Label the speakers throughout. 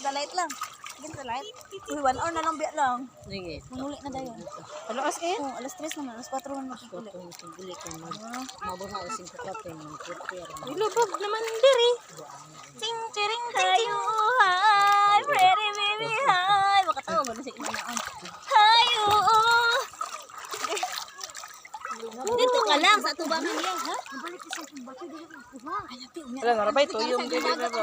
Speaker 1: Light lang. Sige sa light. Uy, 1 hour na lang biya lang.
Speaker 2: Sige.
Speaker 1: Manguli na dayon.
Speaker 2: Alas eh?
Speaker 1: Oh, alas 3 naman, alas 4 naman magpuli.
Speaker 2: Bili ka mo. Mabuha o 5 kape mo.
Speaker 1: Ilubog naman diri. Sing chiring hayo, hi, pretty baby, hi. Makatawa ba na si Inaan? Hayo. Dito ka lang sa tubangan niya, ha? Nabalik ka sa tubangan dito ka kuha.
Speaker 2: Wala nga rabay to yung dili na ba.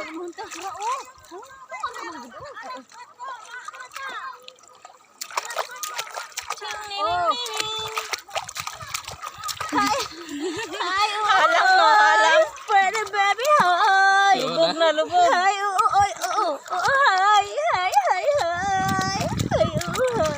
Speaker 1: Halang mo, halang. Pretty baby, hi.
Speaker 2: Lubog na, lubog.
Speaker 1: Hi, oy, hi, hi, hi, hi. Hi,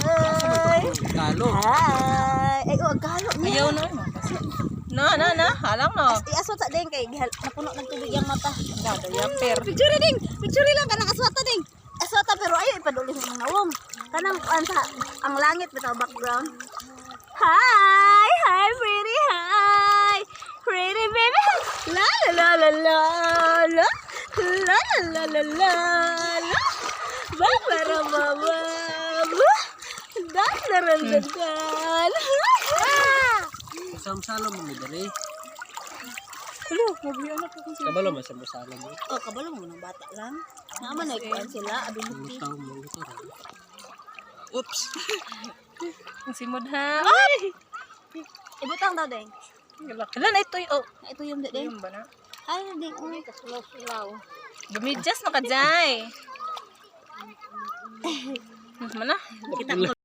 Speaker 1: hi.
Speaker 2: Talo.
Speaker 1: Hi. Ay, galo niya.
Speaker 2: Ayaw na. Halang no.
Speaker 1: Iaswat sa ding kay napuno ng tubig yung mata.
Speaker 2: Dado yaper.
Speaker 1: Picture ding. Picture lang kanang aswata ding. Aswata pero ayo ipaduli sa mga nawong. Kanang ang langit bitaw background. Hi, hi pretty, hi. Pretty baby. La la la la la. La la la la la la. Babara mama. Dadarandagan.
Speaker 2: Samsalo mo ni dere.
Speaker 1: Hello, mabiyo na ko kasi.
Speaker 2: Kabalo man sa musalo mo.
Speaker 1: Oh, kabalo mo ng bata lang. Naman na ikuan sila, ability.
Speaker 2: Taw mo ito. Oops. Ang simod ha.
Speaker 1: Ibutang daw ding.
Speaker 2: Hala na ito oh.
Speaker 1: Ito yung ding.
Speaker 2: Yung ba na?
Speaker 1: Ay, ding. Uy, kasulaw-sulaw.
Speaker 2: Gumidjas makajay. Mana?
Speaker 1: Kita